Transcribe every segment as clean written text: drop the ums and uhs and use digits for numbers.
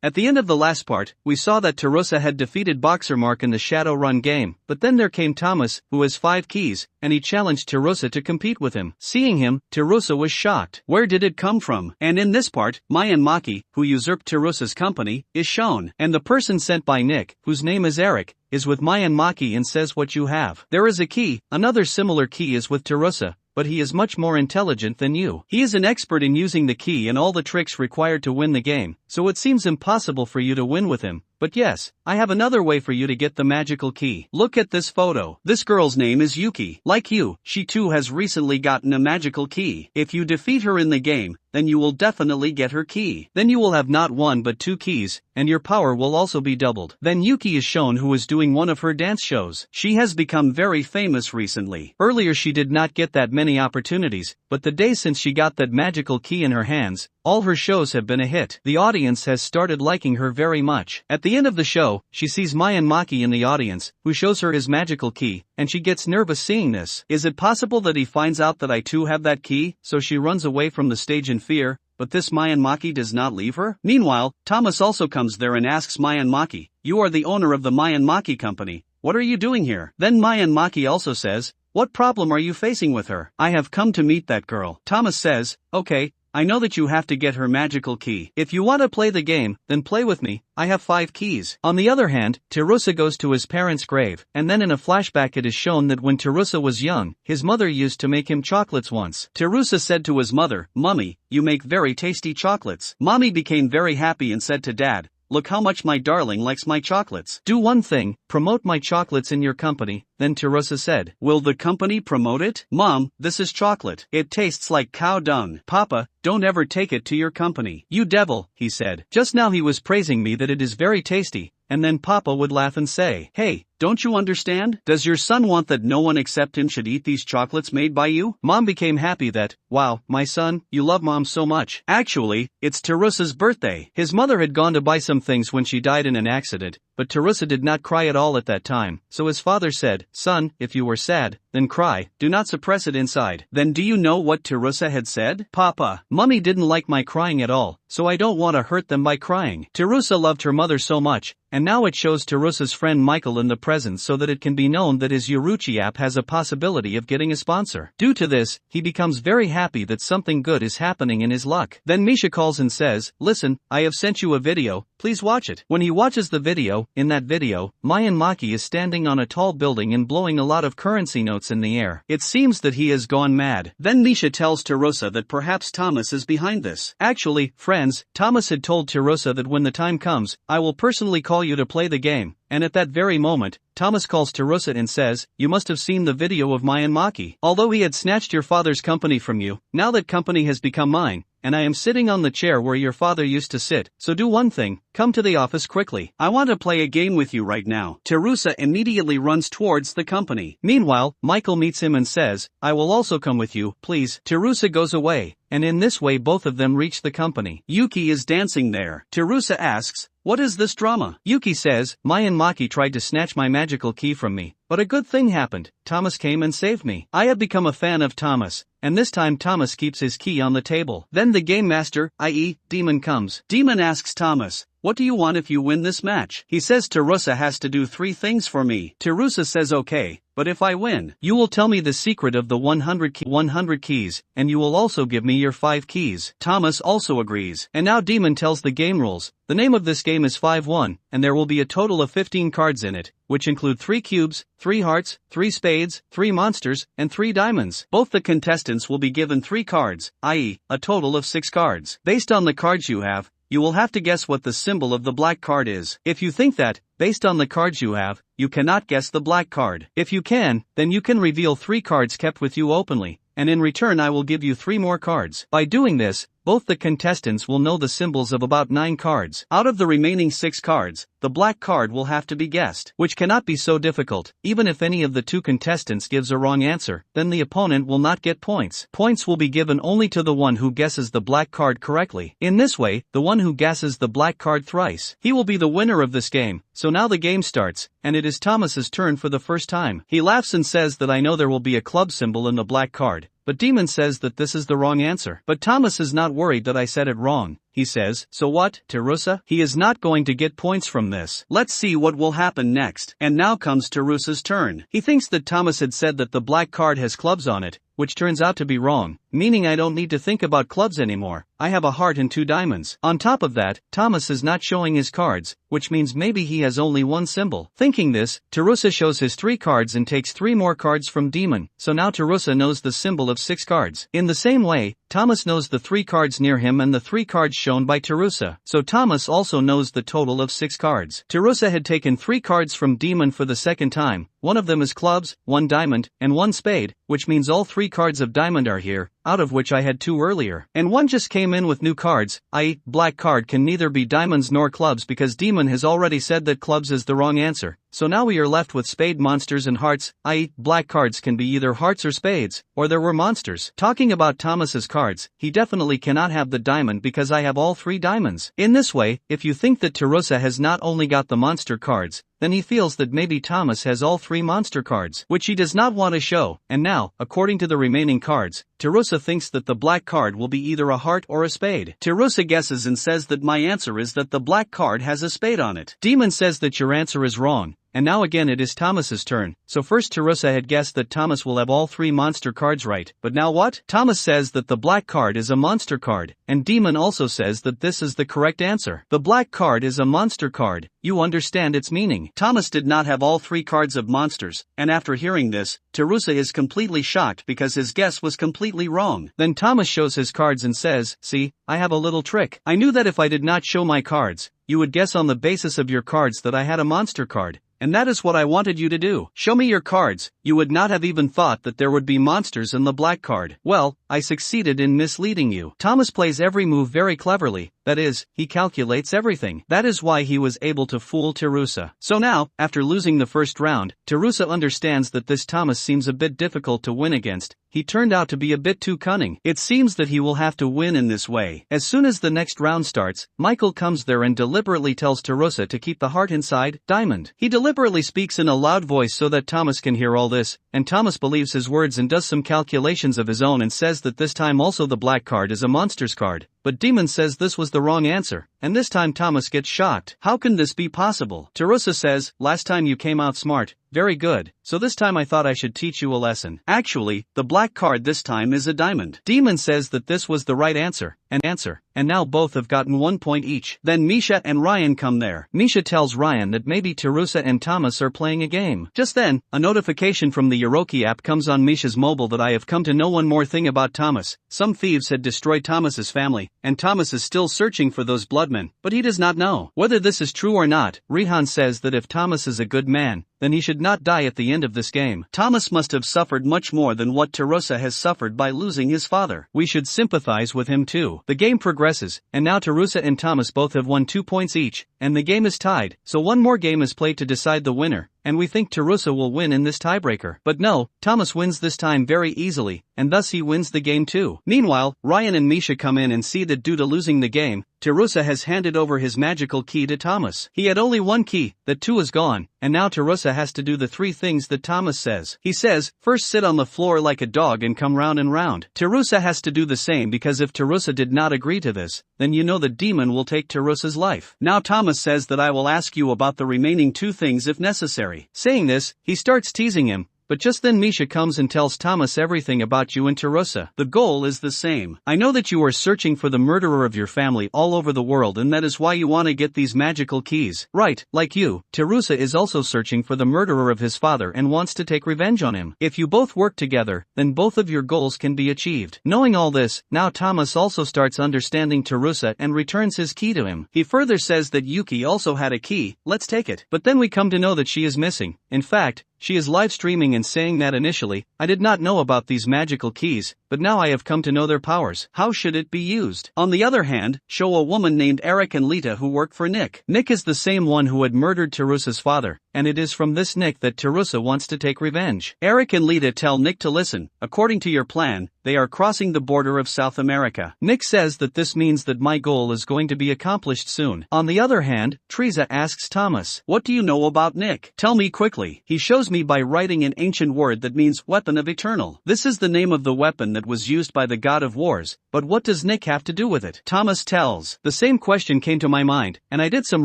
At the end of the last part, we saw that Terrosa had defeated Boxer Mark in the Shadowrun game, but then there came Thomas, who has 5 keys, and he challenged Terrosa to compete with him. Seeing him, Terrosa was shocked. Where did it come from? And in this part, Mayan Maki, who usurped Terrosa's company, is shown, and the person sent by Nick, whose name is Eric, is with Mayan Maki and says what you have. There is a key, another similar key is with Terrosa, but he is much more intelligent than you. He is an expert in using the key and all the tricks required to win the game, so it seems impossible for you to win with him. But yes, I have another way for you to get the magical key. Look at this photo. This girl's name is Yuki. Like you, she too has recently gotten a magical key. If you defeat her in the game, then you will definitely get her key. Then you will have not 1 but 2 keys, and your power will also be doubled. Then Yuki is shown who is doing one of her dance shows. She has become very famous recently. Earlier she did not get that many opportunities, but the day since she got that magical key in her hands, all her shows have been a hit. The audience has started liking her very much. At the end of the show, she sees Mayan Maki in the audience, who shows her his magical key, and she gets nervous seeing this. Is it possible that he finds out that I too have that key? So she runs away from the stage in fear, but this Mayan Maki does not leave her? Meanwhile, Thomas also comes there and asks Mayan Maki, "You are the owner of the Mayan Maki company. What are you doing here?" Then Mayan Maki also says, "What problem are you facing with her?" "I have come to meet that girl." Thomas says, "Okay, I know that you have to get her magical key. If you want to play the game, then play with me, I have 5 keys." On the other hand, Terrosa goes to his parents' grave, and then in a flashback it is shown that when Terrosa was young, his mother used to make him chocolates once. Terrosa said to his mother, "Mummy, you make very tasty chocolates." Mommy became very happy and said to Dad, "Look how much my darling likes my chocolates. Do one thing, promote my chocolates in your company." Then Terrosa said, "Will the company promote it?" "Mom, this is chocolate. It tastes like cow dung." "Papa, don't ever take it to your company." "You devil," he said. "Just now he was praising me that it is very tasty." And then Papa would laugh and say, "Hey, don't you understand? Does your son want that no one except him should eat these chocolates made by you?" Mom became happy that, "Wow, my son, you love Mom so much." Actually, it's Terrosa's birthday. His mother had gone to buy some things when she died in an accident, but Terrosa did not cry at all at that time, so his father said, "Son, if you were sad, then cry, do not suppress it inside." Then do you know what Terrosa had said? "Papa, Mummy didn't like my crying at all, so I don't want to hurt them by crying." Terrosa loved her mother so much, and now it shows Terrosa's friend Michael in the present so that it can be known that his Yoruchi app has a possibility of getting a sponsor. Due to this, he becomes very happy that something good is happening in his luck. Then Misha calls and says, "Listen, I have sent you a video, please watch it." When he watches the video, in that video, Mayan Maki is standing on a tall building and blowing a lot of currency notes in the air. It seems that he has gone mad. Then Misha tells Terrosa that perhaps Thomas is behind this. Actually, friends, Thomas had told Terrosa that when the time comes, I will personally call you to play the game. And at that very moment, Thomas calls Terrosa and says, "You must have seen the video of Mayan Maki. Although he had snatched your father's company from you, now that company has become mine, and I am sitting on the chair where your father used to sit, so do one thing, come to the office quickly. I want to play a game with you right now." Terrosa immediately runs towards the company. Meanwhile, Michael meets him and says, "I will also come with you, please." Terrosa goes away, and in this way both of them reach the company. Yuki is dancing there. Terrosa asks, "What is this drama?" Yuki says, "Mayan Maki tried to snatch my magical key from me, but a good thing happened. Thomas came and saved me. I have become a fan of Thomas, and this time Thomas keeps his key on the table." Then the game master, i.e., Demon, comes. Demon asks Thomas, "What do you want if you win this match?" He says Terrosa has to do 3 things for me. Terrosa says okay, but if I win, you will tell me the secret of the 100 keys, and you will also give me your 5 keys. Thomas also agrees. And now Demon tells the game rules. The name of this game is 5-1, and there will be a total of 15 cards in it, which include 3 cubes, 3 hearts, 3 spades, 3 monsters, and 3 diamonds. Both the contestants will be given 3 cards, i.e., a total of 6 cards. Based on the cards you have, you will have to guess what the symbol of the black card is. If you think that, based on the cards you have, you cannot guess the black card. If you can, then you can reveal 3 cards kept with you openly, and in return I will give you 3 more cards. By doing this, both the contestants will know the symbols of about 9 cards. Out of the remaining 6 cards, the black card will have to be guessed, which cannot be so difficult. Even if any of the 2 contestants gives a wrong answer, then the opponent will not get points. Points will be given only to the one who guesses the black card correctly. In this way, the one who guesses the black card thrice, he will be the winner of this game. So now the game starts, and it is Thomas's turn for the first time. He laughs and says that I know there will be a club symbol in the black card. But Demon says that this is the wrong answer. But Thomas is not worried that I said it wrong. he says. So what, Terrosa? He is not going to get points from this. Let's see what will happen next. And now comes Terrosa's turn. He thinks that Thomas had said that the black card has clubs on it, which turns out to be wrong, meaning I don't need to think about clubs anymore. I have a heart and 2 diamonds. On top of that, Thomas is not showing his cards, which means maybe he has only one symbol. Thinking this, Terrosa shows his 3 cards and takes 3 more cards from Demon, so now Terrosa knows the symbol of 6 cards. In the same way, Thomas knows the 3 cards near him and the 3 cards shown by Terrosa, so Thomas also knows the total of 6 cards. Terrosa had taken 3 cards from Demon for the second time. One of them is clubs, 1 diamond, and 1 spade, which means all 3 cards of diamond are here, out of which I had 2 earlier. And 1 just came in with new cards, i.e., black card can neither be diamonds nor clubs because Demon has already said that clubs is the wrong answer. So now we are left with spade, monsters and hearts, i.e., black cards can be either hearts or spades, or there were monsters. Talking about Thomas's cards, he definitely cannot have the diamond because I have all 3 diamonds. In this way, if you think that Terrosa has not only got the monster cards, then he feels that maybe Thomas has all 3 monster cards, which he does not want to show. And now, according to the remaining cards, Terrosa thinks that the black card will be either a heart or a spade. Terrosa guesses and says that my answer is that the black card has a spade on it. Demon says that your answer is wrong. And now again it is Thomas's turn. So first Terrosa had guessed that Thomas will have all 3 monster cards right, but now what? Thomas says that the black card is a monster card, and Demon also says that this is the correct answer. The black card is a monster card. You understand its meaning. Thomas did not have all 3 cards of monsters, and after hearing this, Terrosa is completely shocked because his guess was completely wrong. Then Thomas shows his cards and says, see, I have a little trick. I knew that if I did not show my cards, you would guess on the basis of your cards that I had a monster card. And that is what I wanted you to do. Show me your cards. You would not have even thought that there would be monsters in the black card. Well, I succeeded in misleading you. Thomas plays every move very cleverly. That is, he calculates everything. That is why he was able to fool Terrosa. So now, after losing the first round, Terrosa understands that this Thomas seems a bit difficult to win against. He turned out to be a bit too cunning. It seems that he will have to win in this way. As soon as the next round starts, Michael comes there and deliberately tells Terrosa to keep the heart inside diamond. He deliberately speaks in a loud voice so that Thomas can hear all this, and Thomas believes his words and does some calculations of his own and says that this time also the black card is a monster's card. But Demon says this was the wrong answer, and this time Thomas gets shocked. How can this be possible? Terrosa says, last time you came out smart. Very good, so this time I thought I should teach you a lesson. Actually, the black card this time is a diamond. Demon says that this was the right answer, and now both have gotten 1 point each. Then Misha and Ryan come there. Misha tells Ryan that maybe Terrosa and Thomas are playing a game. Just then, a notification from the Yoroki app comes on Misha's mobile that I have come to know one more thing about Thomas. Some thieves had destroyed Thomas's family, and Thomas is still searching for those bloodmen, but he does not know whether this is true or not. Rihan says that if Thomas is a good man, then he should not die at the end of this game. Thomas must have suffered much more than what Terrosa has suffered by losing his father. We should sympathize with him too. The game progresses, and now Terrosa and Thomas both have won 2 points each, and the game is tied, so one more game is played to decide the winner. And we think Terrosa will win in this tiebreaker. But no, Thomas wins this time very easily, and thus he wins the game too. Meanwhile, Ryan and Misha come in and see that due to losing the game, Terrosa has handed over his magical key to Thomas. He had only 1 key, that 2 is gone, and now Terrosa has to do the 3 things that Thomas says. He says, first sit on the floor like a dog and come round and round. Terrosa has to do the same because if Terrosa did not agree to this, then you know the demon will take Terrosa's life. Now Thomas says that I will ask you about the remaining 2 things if necessary. Saying this, he starts teasing him. But just then Misha comes and tells Thomas everything about you and Terrosa. The goal is the same. I know that you are searching for the murderer of your family all over the world and that is why you want to get these magical keys. Right, like you, Terrosa is also searching for the murderer of his father and wants to take revenge on him. If you both work together, then both of your goals can be achieved. Knowing all this, now Thomas also starts understanding Terrosa and returns his key to him. He further says that Yuki also had a key, let's take it. But then we come to know that she is missing. In fact, she is live streaming and saying that initially, I did not know about these magical keys, but now I have come to know their powers. How should it be used? On the other hand, show a woman named Eric and Lita who work for Nick. Nick is the same one who had murdered Terrosa's father, and it is from this Nick that Terrosa wants to take revenge. Eric and Lita tell Nick to listen. According to your plan, they are crossing the border of South America. Nick says that this means that my goal is going to be accomplished soon. On the other hand, Teresa asks Thomas, what do you know about Nick? Tell me quickly. He shows me by writing an ancient word that means weapon of eternal. This is the name of the weapon that that was used by the god of wars, but what does Nick have to do with it? Thomas tells. The same question came to my mind, and I did some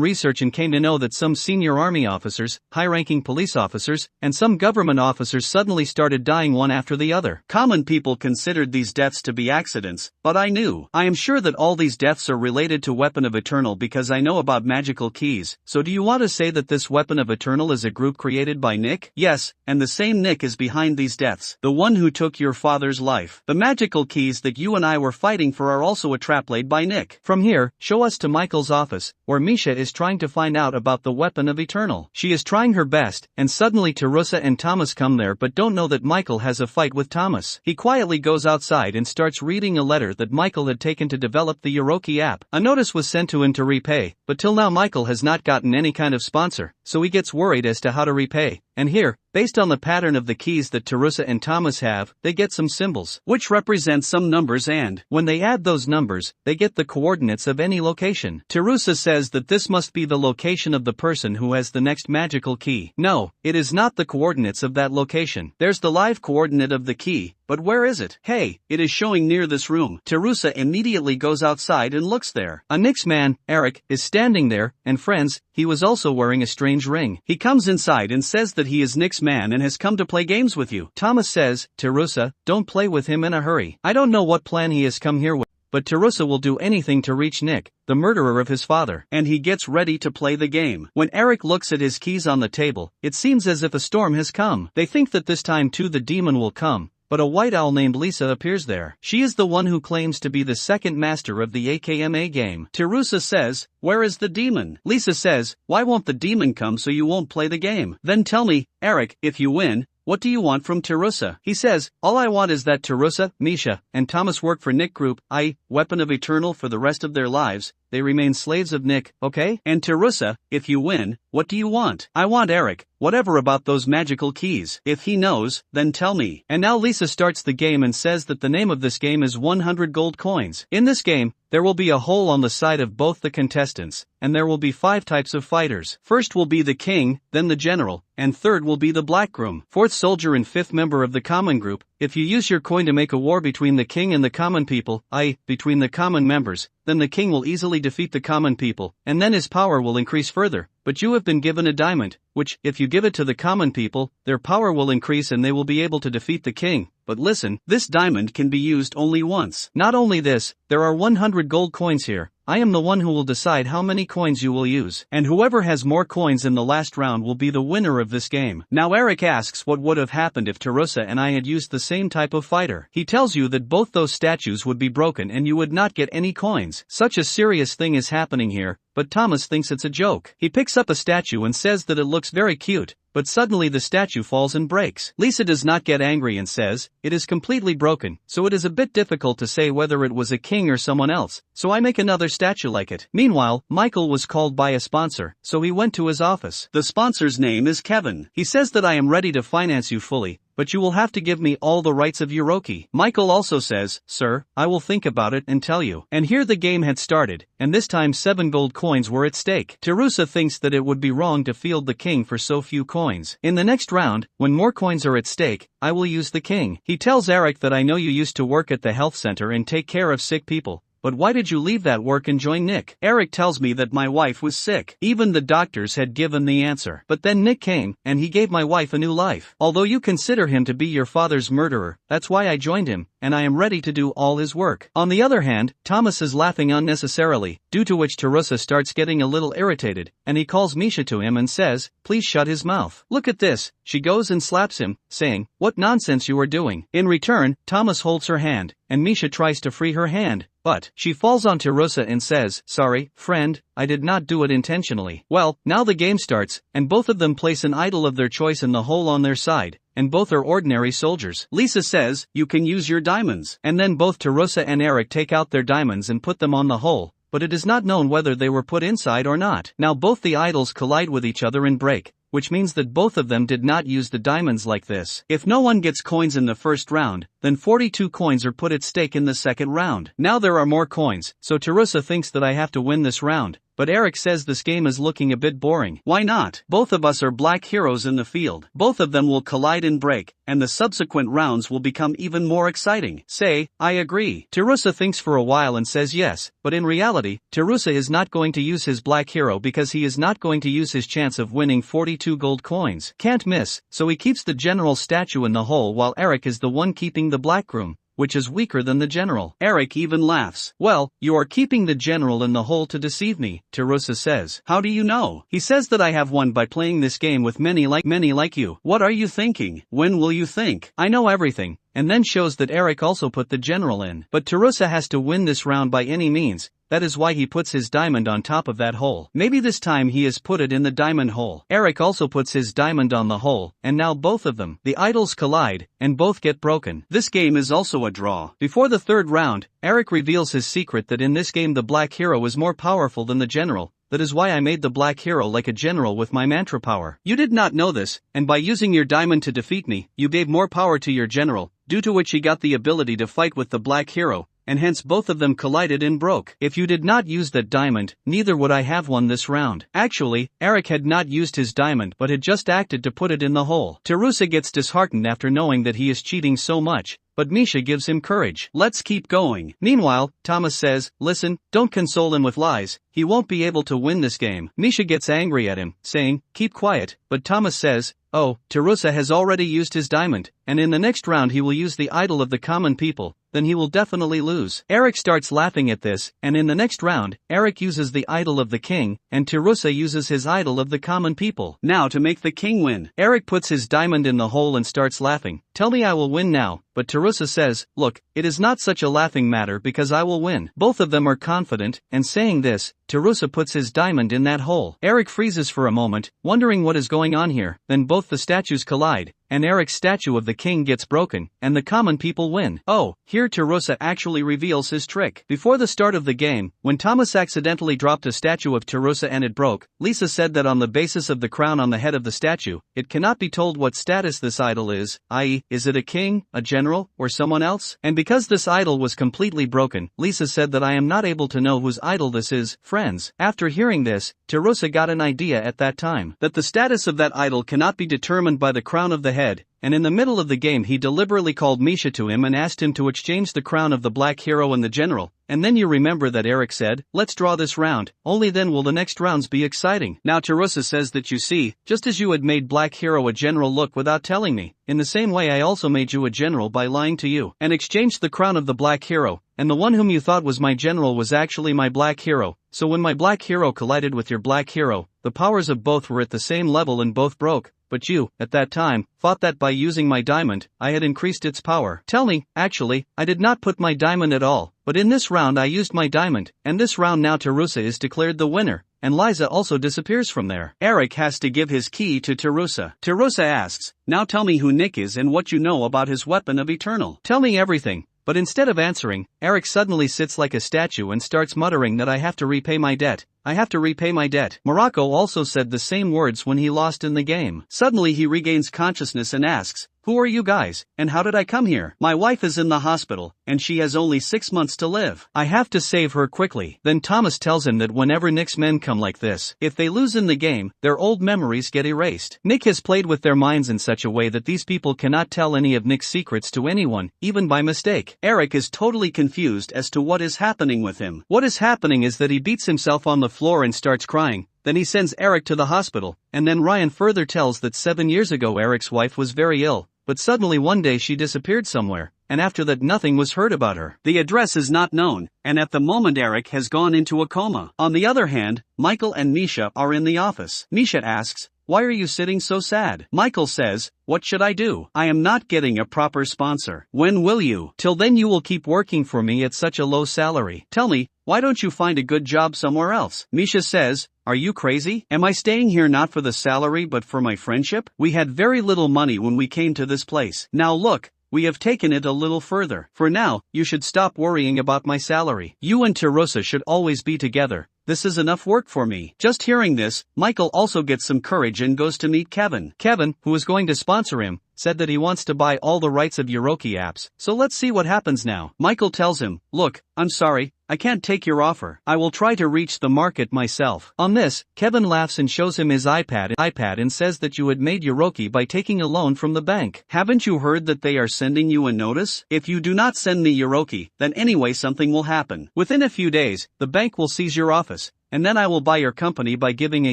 research and came to know that some senior army officers, high-ranking police officers, and some government officers suddenly started dying one after the other. Common people considered these deaths to be accidents, but I am sure that all these deaths are related to Weapon of Eternal because I know about magical keys. So do you want to say that this Weapon of Eternal is a group created by Nick? Yes, and the same Nick is behind these deaths. The one who took your father's life. The magical keys that you and I were fighting for are also a trap laid by Nick. From here, show us to Michael's office, where Misha is trying to find out about the Weapon of Eternal. She is trying her best, and suddenly Terrosa and Thomas come there but don't know that Michael has a fight with Thomas. He quietly goes outside and starts reading a letter that Michael had taken to develop the Yoroki app. A notice was sent to him to repay, but till now Michael has not gotten any kind of sponsor, so he gets worried as to how to repay. And here, based on the pattern of the keys that Terrosa and Thomas have, they get some symbols, which represent some numbers, and when they add those numbers, they get the coordinates of any location. Terrosa says that this must be the location of the person who has the next magical key. No, it is not the coordinates of that location. There's the live coordinate of the key, but where is it? Hey, it is showing near this room. Terrosa immediately goes outside and looks there. A Nyx man, Eric, is standing there, and friends, he was also wearing a strange ring. He comes inside and says that he is Nyx man and has come to play games with you. Thomas says, Terrosa, don't play with him in a hurry. I don't know what plan he has come here with, but Terrosa will do anything to reach Nick, the murderer of his father. And he gets ready to play the game. When Eric looks at his keys on the table, it seems as if a storm has come. They think that this time too the demon will come, but a white owl named Lisa appears there. She is the one who claims to be the second master of the AKMA game. Terrosa says, where is the demon? Lisa says, why won't the demon come so you won't play the game? Then tell me, Eric, if you win, what do you want from Terrosa? He says, all I want is that Terrosa, Misha, and Thomas work for Nick Group, i.e., Weapon of Eternal for the rest of their lives. They remain slaves of Nick, okay? And Terrosa, if you win, what do you want? I want Eric, whatever about those magical keys. If he knows, then tell me. And now Lisa starts the game and says that the name of this game is 100 gold coins. In this game, there will be a hole on the side of both the contestants, and there will be 5 types of fighters. First will be the king, then the general, and third will be the black groom. 4th soldier and 5th member of the common group. If you use your coin to make a war between the king and the common people, i.e., between the common members, then the king will easily defeat the common people, and then his power will increase further. But you have been given a diamond, which, if you give it to the common people, their power will increase and they will be able to defeat the king. But listen, this diamond can be used only once. Not only this, there are 100 gold coins here. I am the one who will decide how many coins you will use, and whoever has more coins in the last round will be the winner of this game. Now Eric asks what would have happened if Terrosa and I had used the same type of fighter. He tells you that both those statues would be broken and you would not get any coins. Such a serious thing is happening here, but Thomas thinks it's a joke. He picks up a statue and says that it looks very cute, but suddenly the statue falls and breaks. Lisa does not get angry and says, it is completely broken, so it is a bit difficult to say whether it was a king or someone else, so I make another statue like it. Meanwhile, Michael was called by a sponsor, so he went to his office. The sponsor's name is Kevin. He says that I am ready to finance you fully, but you will have to give me all the rights of Yoroki. Michael also says, sir, I will think about it and tell you. And here the game had started, and this time 7 gold coins were at stake. Terrosa thinks that it would be wrong to field the king for so few coins. In the next round, when more coins are at stake, I will use the king. He tells Eric that I know you used to work at the health center and take care of sick people. But why did you leave that work and join Nick? Eric tells me that my wife was sick. Even the doctors had given the answer. But then Nick came, and he gave my wife a new life. Although you consider him to be your father's murderer, that's why I joined him, and I am ready to do all his work. On the other hand, Thomas is laughing unnecessarily, due to which Terrosa starts getting a little irritated, and he calls Misha to him and says, please shut his mouth. Look at this. She goes and slaps him, saying, what nonsense you are doing. In return, Thomas holds her hand, and Misha tries to free her hand, but she falls on Terrosa and says, sorry, friend, I did not do it intentionally. Well, now the game starts, and both of them place an idol of their choice in the hole on their side, and both are ordinary soldiers. Lisa says, you can use your diamonds. And then both Terrosa and Eric take out their diamonds and put them on the hole, but it is not known whether they were put inside or not. Now both the idols collide with each other and break, which means that both of them did not use the diamonds like this. If no one gets coins in the first round, then 42 coins are put at stake in the second round. Now there are more coins, so Terrosa thinks that I have to win this round, but Eric says this game is looking a bit boring. Why not? Both of us are black heroes in the field. Both of them will collide and break, and the subsequent rounds will become even more exciting. Say, I agree. Terrosa thinks for a while and says yes, but in reality, Terrosa is not going to use his black hero because he is not going to use his chance of winning 42 gold coins. Can't miss, so he keeps the general's statue in the hole while Eric is the one keeping the black groom, which is weaker than the general. Eric even laughs. Well, you are keeping the general in the hole to deceive me, Terrosa says. How do you know? He says that I have won by playing this game with many like you. What are you thinking? When will you think? I know everything. And then shows that Eric also put the general in. But Terrosa has to win this round by any means. That is why he puts his diamond on top of that hole. Maybe this time he has put it in the diamond hole. Eric also puts his diamond on the hole, and now both of them, the idols collide, and both get broken. This game is also a draw. Before the third round, Eric reveals his secret that in this game the black hero is more powerful than the general. That is why I made the black hero like a general with my mantra power. You did not know this, and by using your diamond to defeat me, you gave more power to your general, due to which he got the ability to fight with the black hero, and hence both of them collided and broke. If you did not use that diamond, neither would I have won this round. Actually, Eric had not used his diamond but had just acted to put it in the hole. Terrosa gets disheartened after knowing that he is cheating so much, but Misha gives him courage. Let's keep going. Meanwhile, Thomas says, listen, don't console him with lies, he won't be able to win this game. Misha gets angry at him, saying, keep quiet, but Thomas says, oh, Terrosa has already used his diamond, and in the next round he will use the idol of the common people, then he will definitely lose. Eric starts laughing at this, and in the next round, Eric uses the idol of the king, and Terrosa uses his idol of the common people. Now to make the king win, Eric puts his diamond in the hole and starts laughing. Tell me I will win now, but Terrosa says, look, it is not such a laughing matter because I will win. Both of them are confident, and saying this, Terrosa puts his diamond in that hole. Eric freezes for a moment, wondering what is going on here, then both the statues collide, and Eric's statue of the king gets broken, and the common people win. Oh, here Terrosa actually reveals his trick. Before the start of the game, when Thomas accidentally dropped a statue of Terrosa and it broke, Lisa said that on the basis of the crown on the head of the statue, it cannot be told what status this idol is, i.e., is it a king, a general, or someone else? And because this idol was completely broken, Lisa said that I am not able to know whose idol this is. Friends, after hearing this, Terrosa got an idea at that time, that the status of that idol cannot be determined by the crown of the head, and in the middle of the game he deliberately called Misha to him and asked him to exchange the crown of the black hero and the general, and then you remember that Eric said, let's draw this round, only then will the next rounds be exciting. Now Terrosa says that you see, just as you had made black hero a general look without telling me, in the same way I also made you a general by lying to you, and exchanged the crown of the black hero, and the one whom you thought was my general was actually my black hero, so when my black hero collided with your black hero, the powers of both were at the same level and both broke. But you, at that time, thought that by using my diamond, I had increased its power. Tell me, actually, I did not put my diamond at all, but in this round I used my diamond, and this round now Terrosa is declared the winner, and Liza also disappears from there. Eric has to give his key to Terrosa. Terrosa asks, now tell me who Nick is and what you know about his weapon of eternal. Tell me everything. But instead of answering, Eric suddenly sits like a statue and starts muttering that I have to repay my debt. I have to repay my debt. Morocco also said the same words when he lost in the game. Suddenly he regains consciousness and asks, who are you guys, and how did I come here? My wife is in the hospital, and she has only 6 months to live. I have to save her quickly. Then Thomas tells him that whenever Nick's men come like this, if they lose in the game, their old memories get erased. Nick has played with their minds in such a way that these people cannot tell any of Nick's secrets to anyone, even by mistake. Eric is totally confused as to what is happening with him. What is happening is that he beats himself on the floor and starts crying. Then he sends Eric to the hospital, and then Ryan further tells that 7 years ago Eric's wife was very ill, but suddenly one day she disappeared somewhere, and after that nothing was heard about her. The address is not known, and at the moment Eric has gone into a coma. On the other hand, Michael and Misha are in the office. Misha asks, why are you sitting so sad? Michael says, what should I do? I am not getting a proper sponsor. When will you? Till then you will keep working for me at such a low salary. Tell me, why don't you find a good job somewhere else? Misha says, are you crazy? Am I staying here not for the salary but for my friendship? We had very little money when we came to this place. Now look, we have taken it a little further. For now, you should stop worrying about my salary. You and Terrosa should always be together. This is enough work for me. Just hearing this, Michael also gets some courage and goes to meet Kevin. Kevin, who is going to sponsor him, said that he wants to buy all the rights of Yuroki apps. So let's see what happens now. Michael tells him, look, I'm sorry, I can't take your offer. I will try to reach the market myself. On this, Kevin laughs and shows him his iPad and says that you had made Yuroki by taking a loan from the bank. Haven't you heard that they are sending you a notice? If you do not send me Yuroki, then anyway something will happen. Within a few days, the bank will seize your office, and then I will buy your company by giving a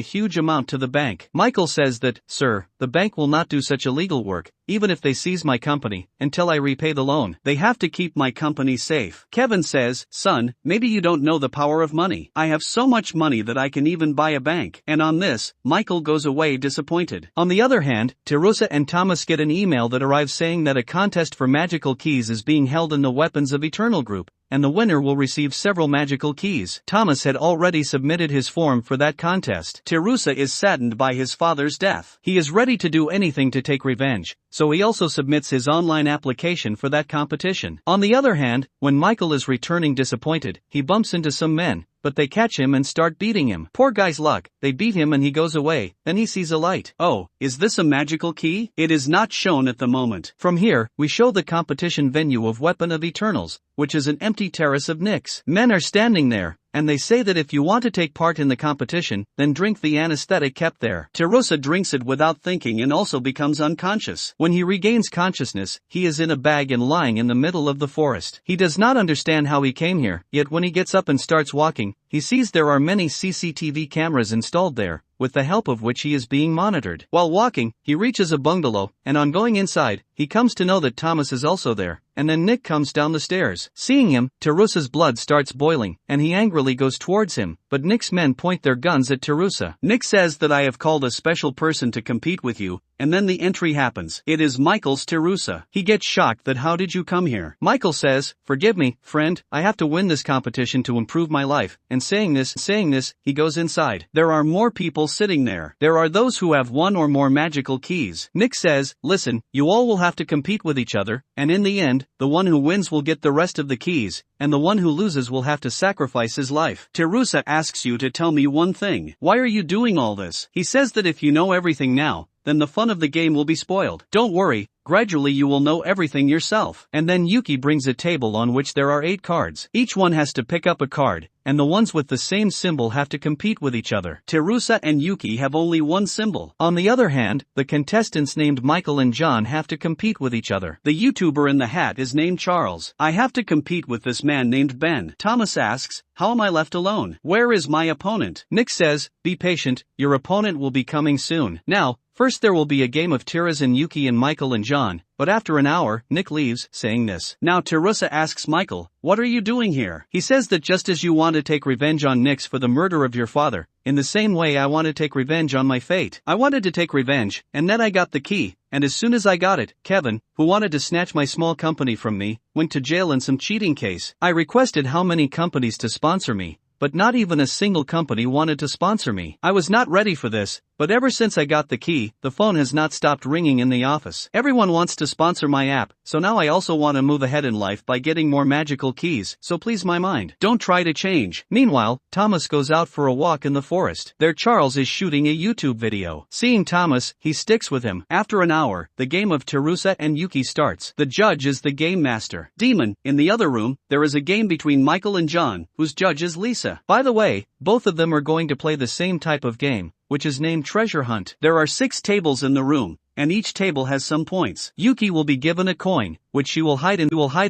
huge amount to the bank. Michael says that, sir, the bank will not do such illegal work, even if they seize my company, until I repay the loan. They have to keep my company safe. Kevin says, son, maybe you don't know the power of money. I have so much money that I can even buy a bank. And on this, Michael goes away disappointed. On the other hand, Terrosa and Thomas get an email that arrives saying that a contest for magical keys is being held in the Weapons of Eternal group, and the winner will receive several magical keys. Thomas had already submitted his form for that contest. Terrosa is saddened by his father's death. He is ready to do anything to take revenge, so he also submits his online application for that competition. On the other hand, when Michael is returning disappointed, he bumps into some men, but they catch him and start beating him. Poor guy's luck, they beat him and he goes away, then he sees a light. Oh, is this a magical key? It is not shown at the moment. From here, we show the competition venue of Weapon of Eternals, which is an empty terrace of Nyx. Men are standing there, and they say that if you want to take part in the competition, then drink the anesthetic kept there. Terrosa drinks it without thinking and also becomes unconscious. When he regains consciousness, he is in a bag and lying in the middle of the forest. He does not understand how he came here, yet when he gets up and starts walking, he sees there are many CCTV cameras installed there, with the help of which he is being monitored. While walking, he reaches a bungalow, and on going inside, he comes to know that Thomas is also there, and then Nick comes down the stairs. Seeing him, Terrosa's blood starts boiling, and he angrily goes towards him, but Nick's men point their guns at Terrosa. Nick says that I have called a special person to compete with you, and then the entry happens. It is Michael's Terrosa. He gets shocked that how did you come here? Michael says, forgive me, friend, I have to win this competition to improve my life, and saying this, he goes inside. There are more people sitting there. There are those who have one or more magical keys. Nick says, listen, you all will have to compete with each other, and in the end, the one who wins will get the rest of the keys, and the one who loses will have to sacrifice his life. Terrosa asks you to tell me one thing. Why are you doing all this? He says that if you know everything now, then the fun of the game will be spoiled. Don't worry, gradually you will know everything yourself. And then Yuki brings a table on which there are 8 cards. Each one has to pick up a card, and the ones with the same symbol have to compete with each other. Terrosa and Yuki have only one symbol. On the other hand, the contestants named Michael and John have to compete with each other. The YouTuber in the hat is named Charles. I have to compete with this man named Ben. Thomas asks, how am I left alone? Where is my opponent? Nick says, be patient, your opponent will be coming soon. Now, first there will be a game of Terrosa and Yuki and Michael and John, but after an hour, Nick leaves, saying this. Now Terrosa asks Michael, what are you doing here? He says that just as you want to take revenge on Nyx for the murder of your father, in the same way I want to take revenge on my fate. I wanted to take revenge, and then I got the key, and as soon as I got it, Kevin, who wanted to snatch my small company from me, went to jail in some cheating case. I requested how many companies to sponsor me, but not even a single company wanted to sponsor me. I was not ready for this, but ever since I got the key, the phone has not stopped ringing in the office. Everyone wants to sponsor my app, so now I also want to move ahead in life by getting more magical keys, so please my mind. Don't try to change. Meanwhile, Thomas goes out for a walk in the forest. There Charles is shooting a YouTube video. Seeing Thomas, he sticks with him. After an hour, the game of Terrosa and Yuki starts. The judge is the game master. Demon, in the other room, there is a game between Michael and John, whose judge is Lisa. By the way, both of them are going to play the same type of game, which is named Treasure Hunt. There are 6 tables in the room, and each table has some points. Yuki will be given a coin, which she will hide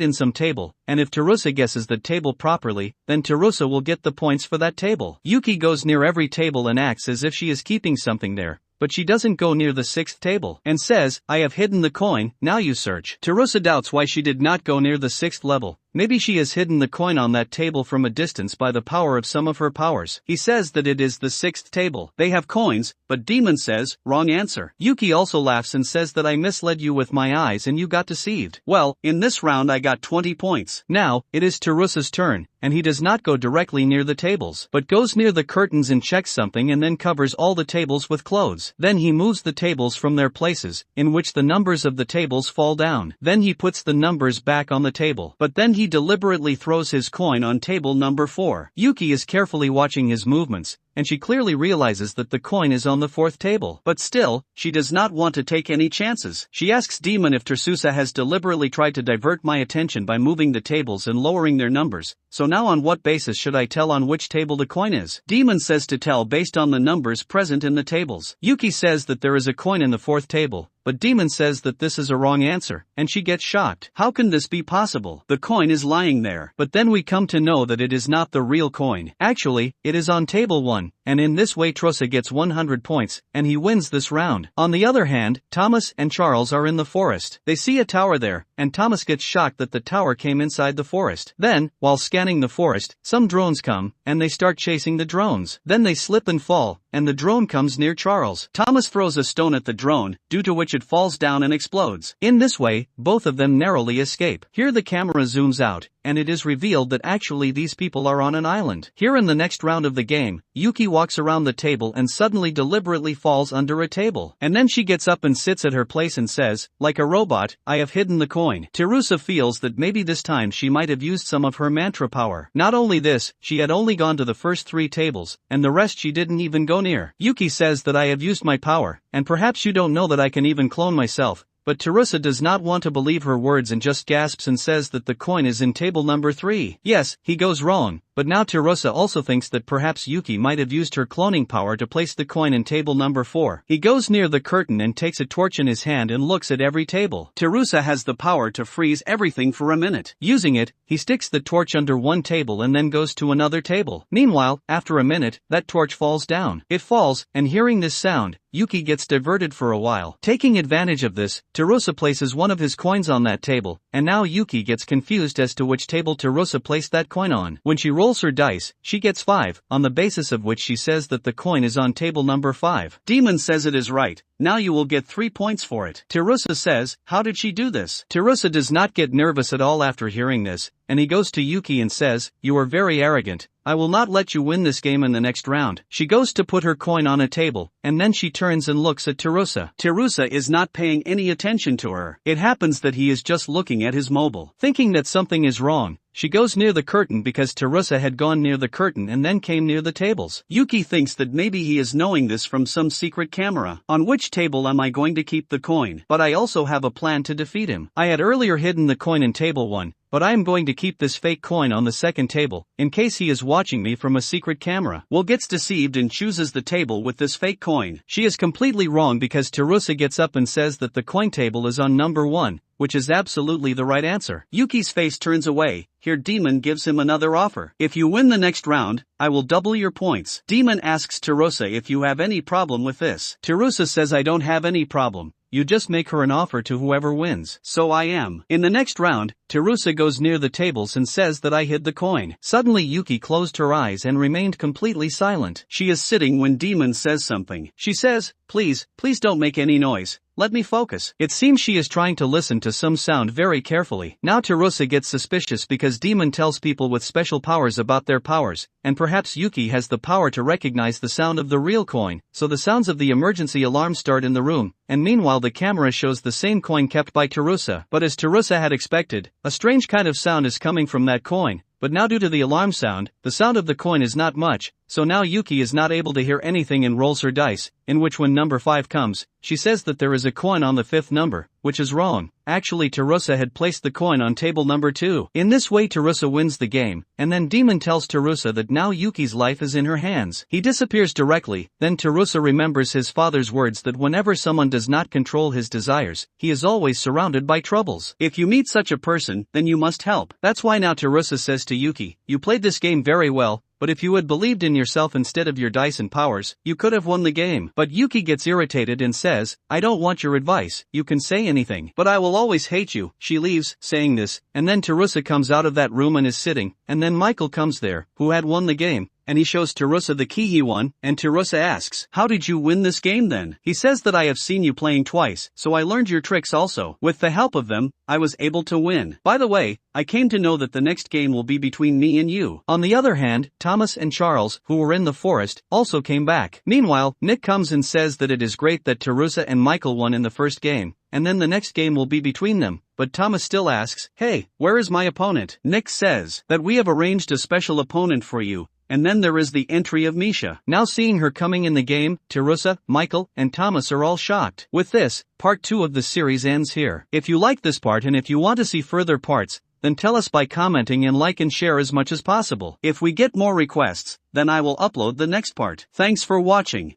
in some table, and if Terrosa guesses the table properly, then Terrosa will get the points for that table. Yuki goes near every table and acts as if she is keeping something there, but she doesn't go near the 6th table, and says, I have hidden the coin, now you search. Terrosa doubts why she did not go near the 6th level. Maybe she has hidden the coin on that table from a distance by the power of some of her powers. He says that it is the 6th table. They have coins, but Demon says, wrong answer. Yuki also laughs and says that I misled you with my eyes and you got deceived. Well, in this round I got 20 points. Now, it is Terrosa's turn, and he does not go directly near the tables, but goes near the curtains and checks something and then covers all the tables with clothes. Then he moves the tables from their places, in which the numbers of the tables fall down. Then he puts the numbers back on the table, but then he deliberately throws his coin on table number 4. Yuki is carefully watching his movements, and she clearly realizes that the coin is on the fourth table. But still, she does not want to take any chances. She asks Demon if Terrosa has deliberately tried to divert my attention by moving the tables and lowering their numbers, so now on what basis should I tell on which table the coin is? Demon says to tell based on the numbers present in the tables. Yuki says that there is a coin in the fourth table, but Demon says that this is a wrong answer, and she gets shocked. How can this be possible? The coin is lying there. But then we come to know that it is not the real coin. Actually, it is on table 1, and in this way Terrosa gets 100 points, and he wins this round. On the other hand, Thomas and Charles are in the forest. They see a tower there, and Thomas gets shocked that the tower came inside the forest. Then, while scanning the forest, some drones come, and they start chasing the drones. Then they slip and fall, and the drone comes near Charles. Thomas throws a stone at the drone, due to which it falls down and explodes. In this way, both of them narrowly escape. Here the camera zooms out, and it is revealed that actually these people are on an island. Here in the next round of the game, Yuki walks around the table and suddenly deliberately falls under a table. And then she gets up and sits at her place and says, like a robot, I have hidden the coin. Terrosa feels that maybe this time she might have used some of her mantra power. Not only this, she had only gone to the first 3 tables, and the rest she didn't even go near. Yuki says that I have used my power, and perhaps you don't know that I can even clone myself. But Terrosa does not want to believe her words and just gasps and says that the coin is in table number 3. Yes, he goes wrong, but now Terrosa also thinks that perhaps Yuki might have used her cloning power to place the coin in table number 4. He goes near the curtain and takes a torch in his hand and looks at every table. Terrosa has the power to freeze everything for a minute. Using it, he sticks the torch under one table and then goes to another table. Meanwhile, after a minute, that torch falls down. It falls, and hearing this sound, Yuki gets diverted for a while. Taking advantage of this, Terrosa places one of his coins on that table, and now Yuki gets confused as to which table Terrosa placed that coin on. When she rolls her dice, she gets 5, on the basis of which she says that the coin is on table number 5. Demon says it is right. Now you will get 3 points for it. Terrosa says, how did she do this? Terrosa does not get nervous at all after hearing this, and he goes to Yuki and says, you are very arrogant. I will not let you win this game in the next round. She goes to put her coin on a table, and then she turns and looks at Terrosa. Terrosa is not paying any attention to her. It happens that he is just looking at his mobile. Thinking that something is wrong, she goes near the curtain because Terrosa had gone near the curtain and then came near the tables. Yuki thinks that maybe he is knowing this from some secret camera. On which table am I going to keep the coin? But I also have a plan to defeat him. I had earlier hidden the coin in table 1, but I am going to keep this fake coin on the second table, in case he is watching me from a secret camera. Will gets deceived and chooses the table with this fake coin. She is completely wrong because Terrosa gets up and says that the coin table is on number 1, which is absolutely the right answer. Yuki's face turns away. Here Demon gives him another offer. If you win the next round, I will double your points. Demon asks Terrosa if you have any problem with this. Terrosa says I don't have any problem. You just make her an offer to whoever wins. So I am. In the next round, Terrosa goes near the tables and says that I hid the coin. Suddenly Yuki closed her eyes and remained completely silent. She is sitting when Demon says something. She says, please don't make any noise. Let me focus. It seems she is trying to listen to some sound very carefully. Now Terrosa gets suspicious because Demon tells people with special powers about their powers, and perhaps Yuki has the power to recognize the sound of the real coin, so the sounds of the emergency alarm start in the room, and meanwhile the camera shows the same coin kept by Terrosa. But as Terrosa had expected, a strange kind of sound is coming from that coin. But now due to the alarm sound, the sound of the coin is not much, so now Yuki is not able to hear anything and rolls her dice, in which when number 5 comes, she says that there is a coin on the 5th number, which is wrong. Actually Terrosa had placed the coin on table number 2. In this way Terrosa wins the game, and then Demon tells Terrosa that now Yuki's life is in her hands. He disappears directly, then Terrosa remembers his father's words that whenever someone does not control his desires, he is always surrounded by troubles. If you meet such a person, then you must help. That's why now Terrosa says to Yuki, you played this game very well, but if you had believed in yourself instead of your dice and powers, you could have won the game. But Yuki gets irritated and says, I don't want your advice, you can say anything, but I will always hate you. She leaves, saying this, and then Terrosa comes out of that room and is sitting, and then Michael comes there, who had won the game, and he shows Terrosa the key he won, and Terrosa asks, how did you win this game then? He says that I have seen you playing twice, so I learned your tricks also. With the help of them, I was able to win. By the way, I came to know that the next game will be between me and you. On the other hand, Thomas and Charles, who were in the forest, also came back. Meanwhile, Nick comes and says that it is great that Terrosa and Michael won in the first game, and then the next game will be between them. But Thomas still asks, hey, where is my opponent? Nick says that we have arranged a special opponent for you, And then there is the entry of Misha. Now seeing her coming in the game, Terrosa, Michael, and Thomas are all shocked. With this, part 2 of the series ends here. If you like this part and if you want to see further parts, then tell us by commenting and like and share as much as possible. If we get more requests, then I will upload the next part. Thanks for watching.